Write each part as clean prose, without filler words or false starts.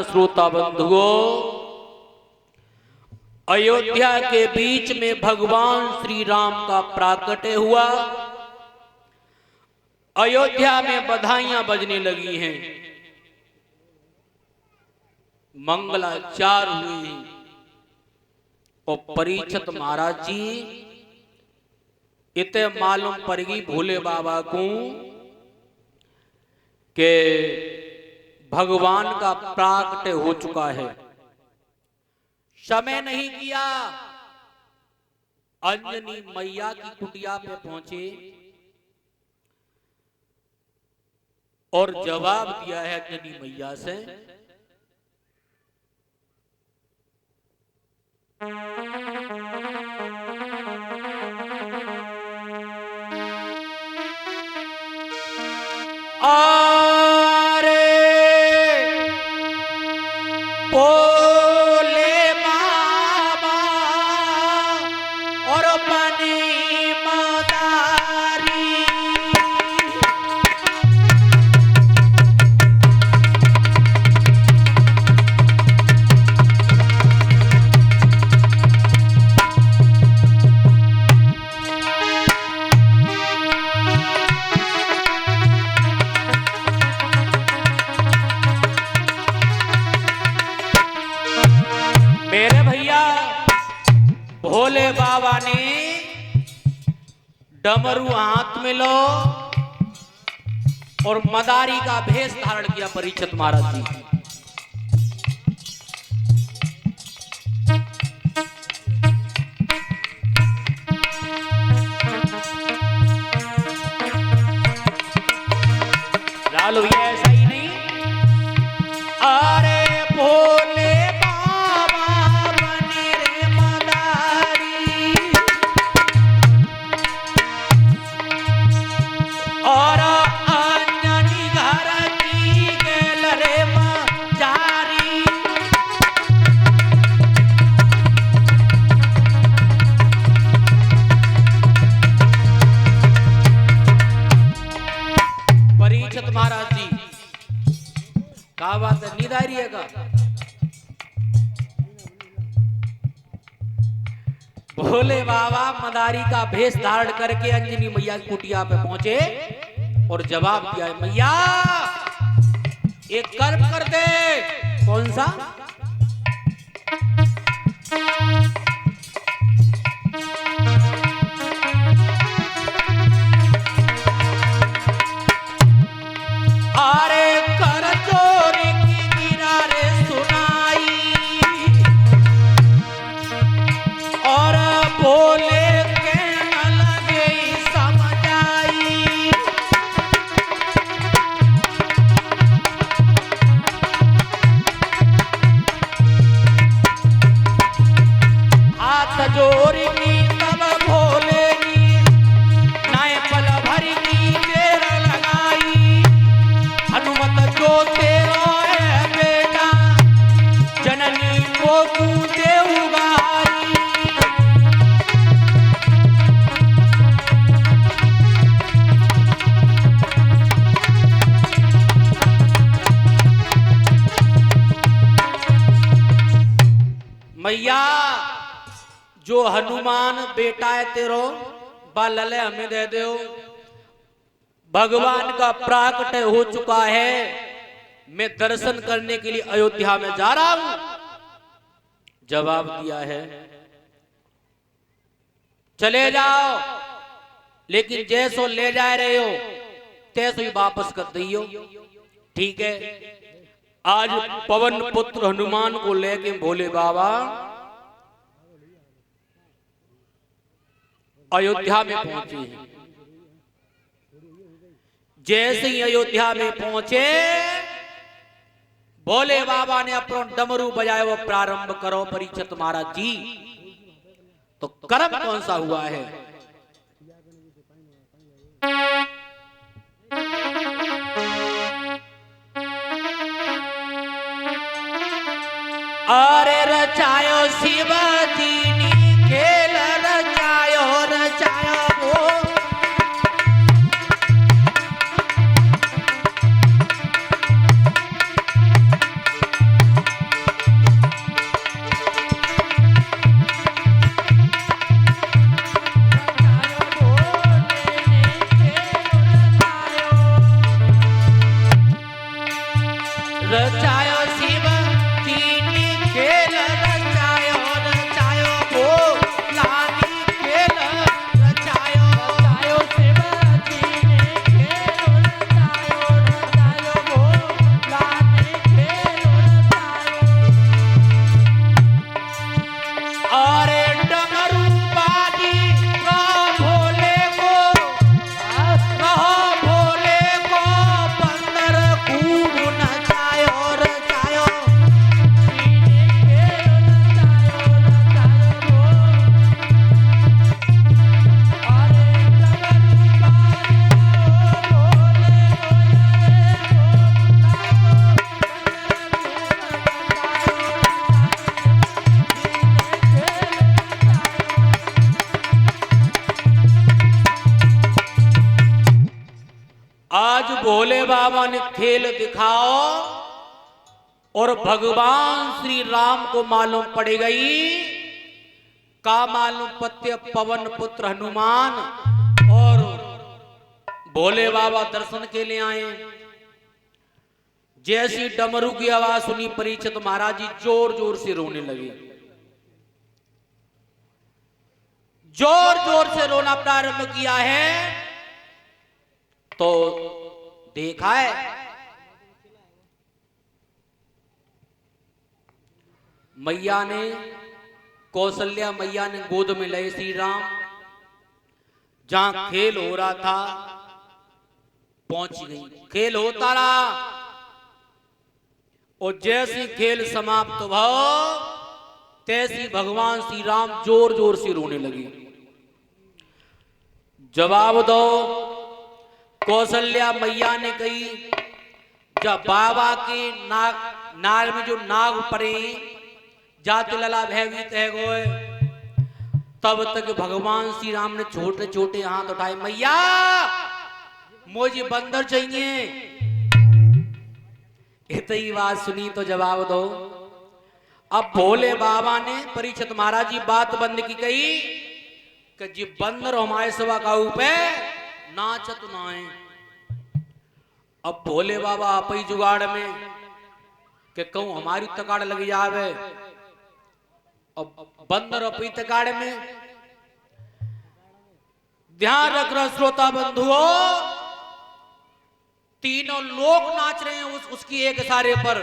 श्रोता बंधुओं, अयोध्या के बीच में भगवान श्री राम का प्राकट्य हुआ। अयोध्या में बधाइयां बजने लगी हैं, मंगलाचार हुए और परीक्षित महाराज जी इतने मालूम पड़ेगी भोले बाबा को कि भगवान का प्राकट्य हो चुका है। समय नहीं किया, अंजनी मैया की कुटिया पे पहुंचे और जवाब दिया है अंजनी मैया से। अरे भोले बाबा और बनी मदारी, मेरे भैया भोले बाबा ने डमरू हाथ में लो और मदारी का भेष धारण किया परीक्षित महाराज जी। लालू ये ऐसा ही नहीं, अरे भोले बाबा बने रे मदारी और अंजनी घर की गेल रे मजारी। परीक्षित महाराज जी क्या बात है, नींद आ रही है का? भोले बाबा मदारी का भेष धारण करके अंजनी मैया की कुटिया पे पहुंचे और जवाब दिया है, मैया एक कर्म कर दे। कौन सा? अरे कर चोरी की गिरा रे सुनाई और बोले के न लगे समझाई। हाथ जोड़ी की तब भोले की नाय पल भरी की देर लगाई। हनुमत जो तेरो है बेटा जननी को तू देवगाई। मैया जो हनुमान बेटा है तेरो बालले हमें दे दो, भगवान का प्राकट्य हो चुका है, मैं दर्शन करने के लिए अयोध्या में जा रहा हूं। जवाब दिया है चले जाओ, लेकिन जैसो ले जा रहे हो तैसो ही वापस कर दियो। ठीक है, आज पवन पुत्र हनुमान को लेके भोले बाबा अयोध्या में पहुंचे हैं। जैसे ही अयोध्या में पहुंचे भोले बाबा ने अपना डमरू बजाया, वो प्रारंभ करो परीक्षित महाराज जी। तो कर्म कौन सा हुआ है? अरे रचायो शिवाजी नी खेल रचायो रचायो बाबा ने खेल दिखाओ और भगवान श्री राम को मालूम पड़ गई का मालूम पत्य पवन पुत्र हनुमान और भोले बाबा दर्शन के लिए आए। जैसी डमरू की आवाज सुनी परीक्षित महाराज जी जोर जोर से रोने लगे, जोर जोर से रोना प्रारंभ किया है। तो देखा है मैया ने, कौशल्या मैया ने गोद में लए श्री राम, जहां खेल हो रहा था पहुंच गई। खेल होता रहा और जैसी खेल समाप्त हुआ तैसी भगवान श्री राम जोर जोर से रोने लगे। जवाब दो। कौशल्या मैया ने कही जब बाबा के नाग में जो नाग पड़े जात लला भयभीत है गोए, तब तक भगवान श्री राम ने छोटे छोटे हाथ उठाए, मैया मुझे बंदर चाहिए। इतनी बात सुनी तो जवाब दो। अब भोले बाबा ने परीक्षित महाराज जी बात बंद की कही कि जी बंदर हमारे सवा का ऊपर नाचत नाए। अब भोले बाबा अपई जुगाड़ में कि कहूं हमारी तकाड़ लग जावे, अब बंदर अपई तकाड़ में। ध्यान रखना श्रोता बंधुओं, तीनों लोग नाच रहे हैं उसकी एक इशारे पर,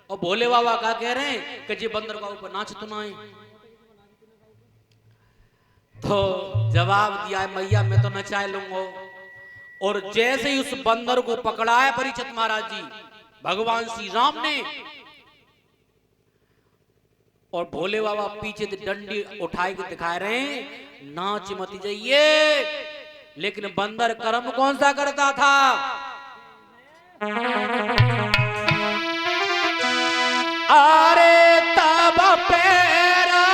और भोले बाबा क्या कह रहे हैं कि जी बंदर का ऊपर नाच तो ना। तो जवाब दिया है मैया मैं तो नचा लूंगा। और जैसे ही उस बंदर को पकड़ा है परीक्षित महाराज जी भगवान श्री राम ने, और भोले बाबा पीछे से डंडी उठाए के दिखा रहे हैं नाच मत जाइए। लेकिन बंदर कर्म कौन सा करता था? अरे तब पैरा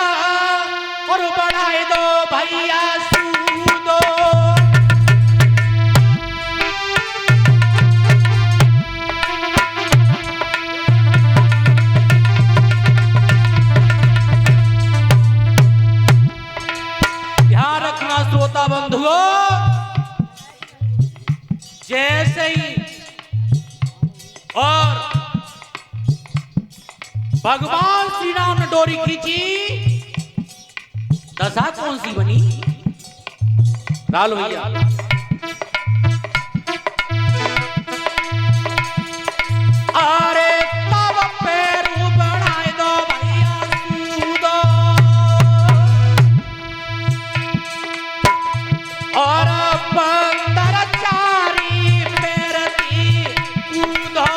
और बढ़ाए दो भैया सूदो। ध्यान रखना श्रोता बंधुओं, जैसे ही और भगवान श्री राम ने डोरी खींची, दशा कौन सी बनी? डालो भैया। अरे तब पैरू बढ़ाए दो भैया कूदो, और बंदर चारी पैर की कूदो।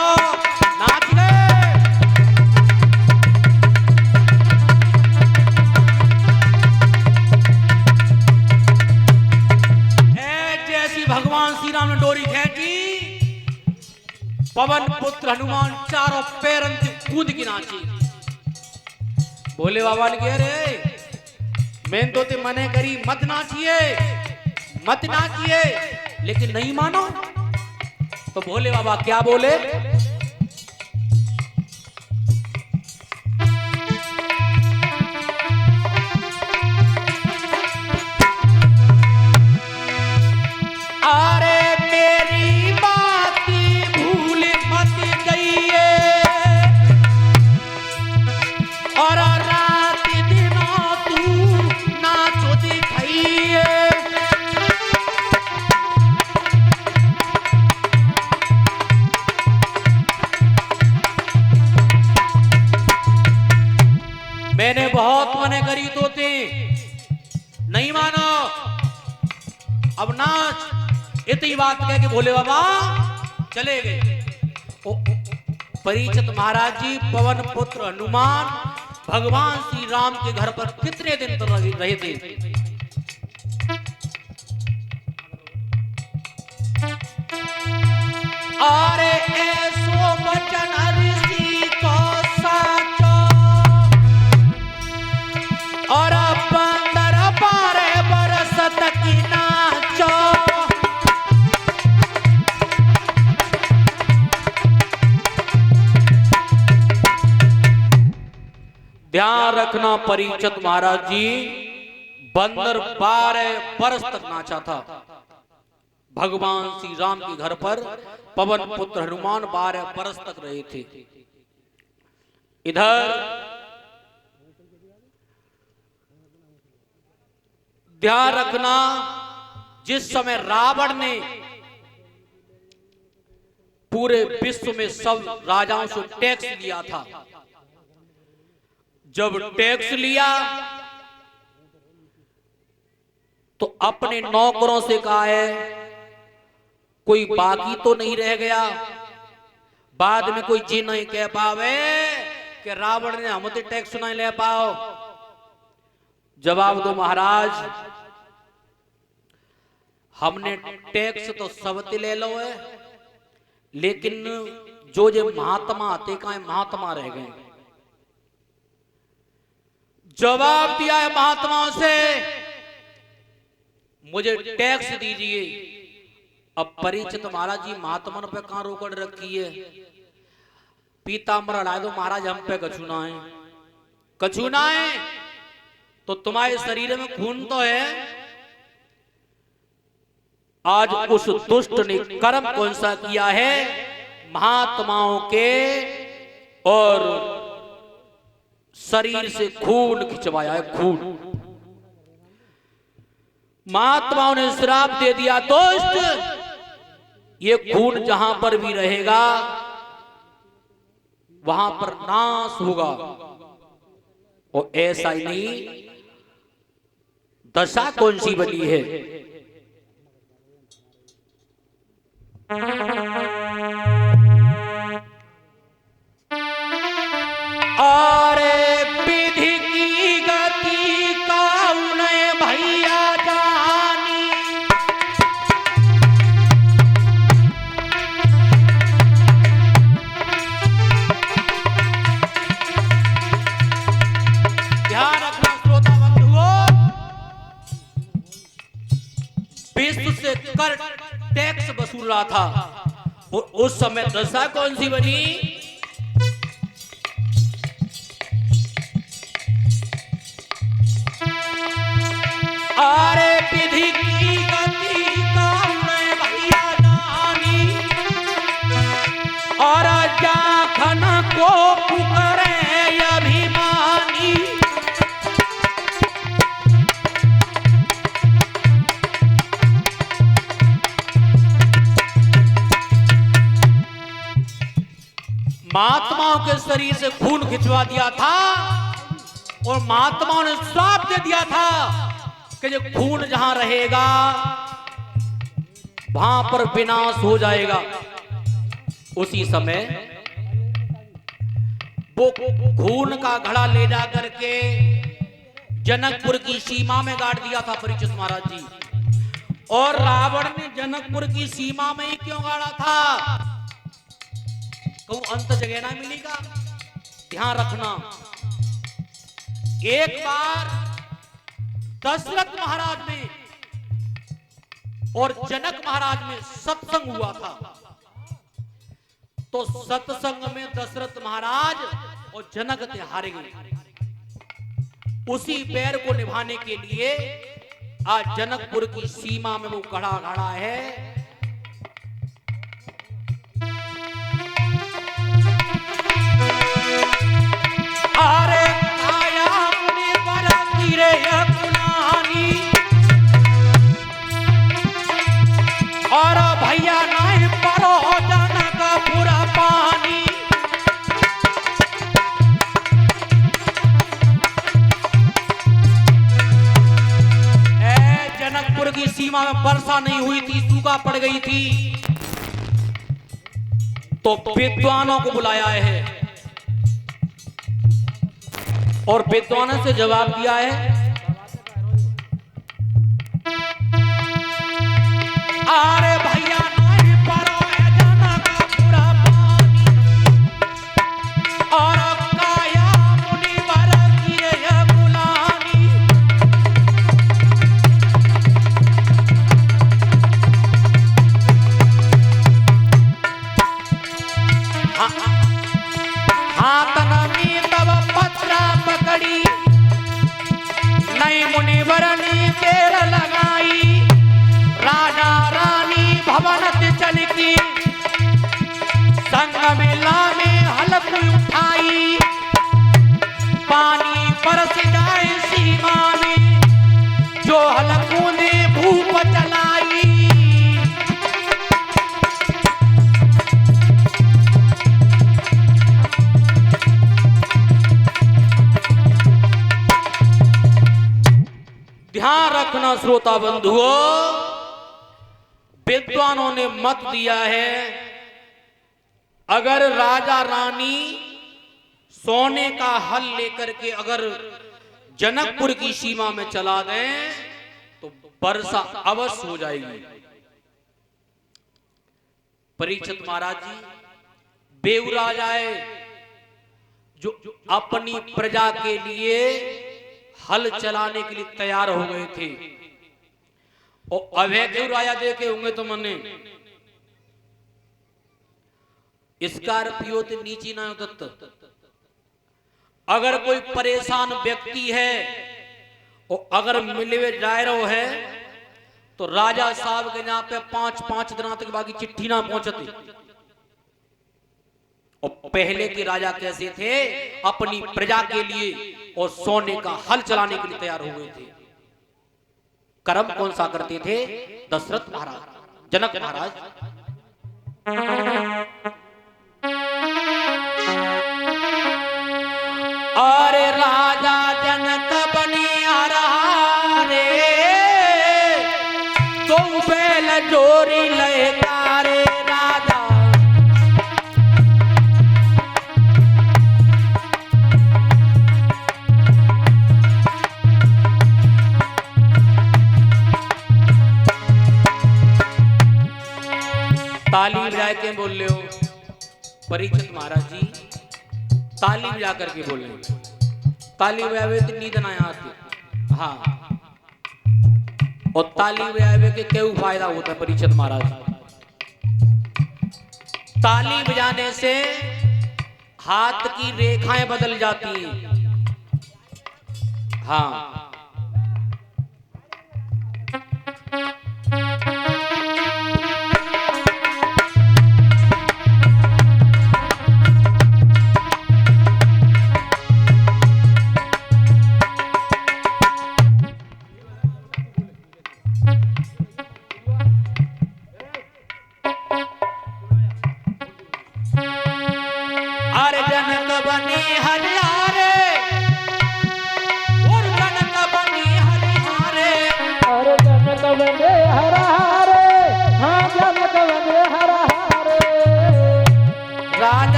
नाच गए। भगवान श्री राम ने डोरी खींची, पवन पुत्र हनुमान चारों पैरन से कूद की नाची। भोले बाबा ने कह रहे मैं तो ते मने करी मत नाचिए मत नाचिए, लेकिन नहीं मानो। तो भोले बाबा क्या बोले? अरे मेरी बात भूल मत गईए, और रात दिनों तू नाचो दिखाइए। मैंने बहुत मने करी तो थे, नहीं मानो, अब नाच। इतनी बात कह के भोले बाबा चले गए। परीक्षित महाराज जी पवन पुत्र हनुमान भगवान श्री राम के घर पर कितने दिन तक रहे थे? अरे ऐसो बचन ऋषि को साचो, और बंदर 12 बरस तक नाचो। ध्यान रखना परीक्षित महाराज जी बंदर 12 वर्ष तक नाचा था। भगवान श्री राम के घर पर पवन पुत्र हनुमान 12 वर्ष तक रहे थे। इधर ध्यान रखना, जिस समय रावण ने पूरे विश्व में सब राजाओं से टैक्स लिया था, जब टैक्स लिया तो अपने नौकरों से कहा है कोई बाकी तो नहीं रह गया, बाद में कोई जी नहीं कह पावे कि रावण ने हम तो टैक्स नहीं ले पाओ। जवाब दो महाराज, हमने टैक्स तो सबते ले लो है, लेकिन जो महात्मा आते का महात्मा रह गए। जवाब दिया है महात्माओं से मुझे टैक्स दीजिए। अब परीक्षित महाराज जी महात्मा पे कहां रोकड़ रखी है, पीताम्बर हटा दो महाराज, हम पे कछुना है, कछुना है तो तुम्हारे शरीर में खून तो है। आज उस दुष्ट ने कर्म कौन सा किया है, महात्माओं के और शरीर से खून खिंचवाया है, खून। महात्माओं ने श्राप दे दिया, दोस्त ये खून जहां पर भी रहेगा वहां पर नाश होगा। और ऐसा ही नहीं, दशा कौन सी बनी है, अरे विधि की गति कौन भैया जानी, ध्यान रखना श्रोता बंधुओं, विश्व से कर टैक्स वसूल रहा था और उस समय दशा कौन सी बनी, अरे विधि की गति कौन भैया जानी, और जाखन को पुकारे अभिमानी। महात्माओं के शरीर से खून खिंचवा दिया था और महात्माओं ने श्राप दे दिया था कि जो खून जहां रहेगा वहां पर विनाश हो जाएगा। उसी समय वो खून का घड़ा ले जा करके जनकपुर की सीमा में गाड़ दिया था परीक्षित महाराज जी। और रावण ने जनकपुर की सीमा में ही क्यों गाड़ा था, कहूं अंत जगह ना मिलेगा। ध्यान रखना, एक बार दशरथ महाराज में और जनक महाराज में सत्संग हुआ था, तो सत्संग में दशरथ महाराज और जनक थे हारे गए। उसी बैर को निभाने के लिए आज जनकपुर की सीमा में वो घड़ा खड़ा है। अरे आया मुनि पर गिरे अकुलानी, और भैया नहीं परो जनक पूरा पानी। जनकपुर की सीमा में वर्षा नहीं हुई थी, सूखा पड़ गई थी, तो विद्वानों को बुलाया है और विद्वानों से जवाब दिया है, अरे भैया नहीं परो जनक पूरा पानी, और काया मुनि वर गिरे गुलानी। हाथ नमी तब पत्रा ध्यान रखना श्रोता बंधुओं, विद्वानों ने मत दिया है अगर राजा रानी सोने का हल लेकर के अगर जनकपुर की सीमा में चला दें तो वर्षा अवश्य हो जाएगी। परीक्षित महाराज जी बेऊराज आए जो अपनी प्रजा के लिए हल चलाने के लिए तैयार हो गए थे, और अभय देव राजा देखे होंगे तो मने स्कॉर्पियो तो नीचे ना दत्त। अगर कोई परेशान व्यक्ति है और अगर मिलवे जायरो है तो राजा साहब के यहाँ पे 5-5 दिन तक बाकी चिट्ठी ना पहुंचती। और पहले के राजा कैसे थे, अपनी प्रजा के लिए और सोने का हल चलाने के लिए तैयार हो गए थे। कर्म कौन सा करते थे? दशरथ महाराज, जनक महाराज। अरे राजा जनक बनिया रहा रे, तो बैल जोरी लेता रे राजा। ताली बजा के बोल रहे हो परीक्षित महाराज जी, ताली बजा करके बोल रहे हो। ताली बजावे तो नींद ना आती। हाँ, और ताली बजावे के क्या फायदा होता है परीक्षित महाराज? ताली बजाने से हाथ की रेखाएं बदल जाती हैं। हाँ,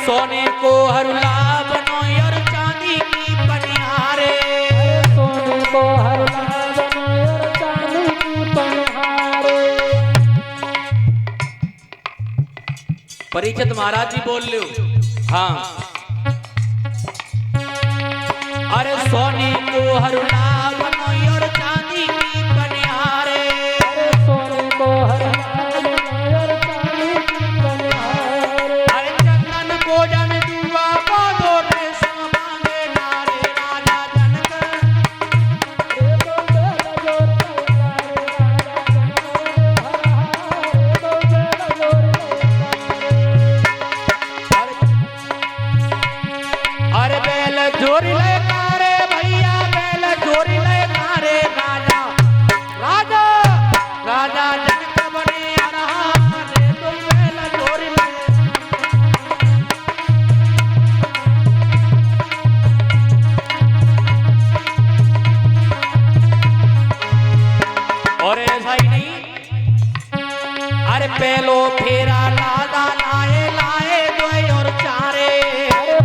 सोने को हरुला बनो और चांदी की पनिहारे, सोने को हरुला बनो और चांदी की पनिहारे। परीक्षित महाराज जी बोल लो। हाँ, अरे सोने को हरुला बनो और चांदी की पनिहारे, अरे सोने को हरुला बनो और चांदी की पनिहारे। अरे चंदन को जम दुआ बांधो रे सामांगे नारे राजा जनक, रे तो बेला जोर अरे बैल जोरी ले कारे भैया, बैल जोरी अरे पहलो फेरा लादा लाए लाए दो और चारे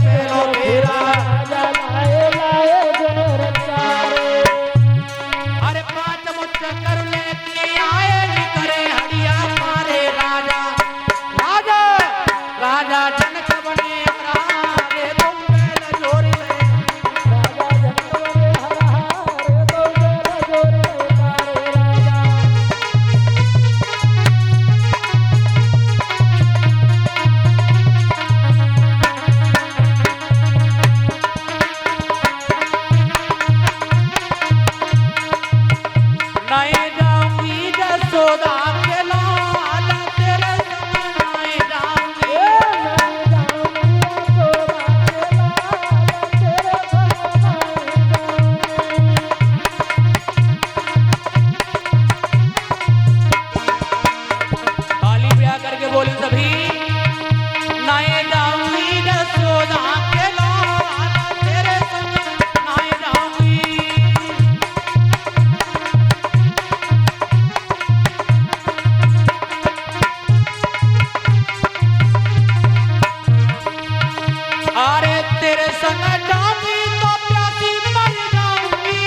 पहलो फेरा अरे पांचम चक्कर लेके आए करे हड़िया मारे राजा राजा राजा जनक बने हरारे तुम बेल जोर ले नहीं जाऊंगी जसोदा के लाल तेरे संग नहीं जाऊंगी ताली ब्याह करके बोली सभी नहीं जाऊंगी जसोदा के लाल तेरे संग नहीं जाऊंगी अरे तेरे संग जाऊंगी तो प्यासी मर जाऊंगी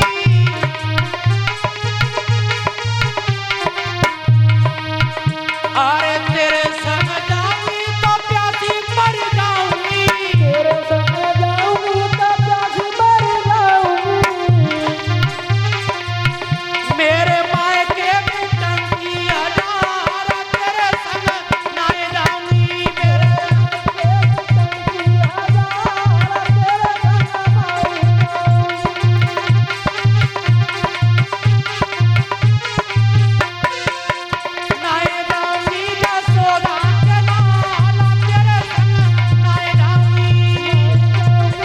अरे तेरे संग जाऊंगी तो प्यासी मर जाऊंगी मेरे मायके में टंकी हजार तेरे संग नहीं जाऊंगी नहीं जाऊंगी जसोदा के लाल तेरे संग नहीं जाऊंगी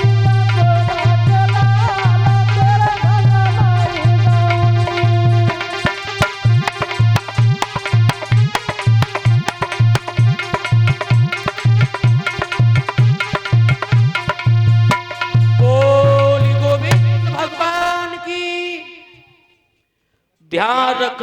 बोली गोविंद भगवान की ध्यान रखना।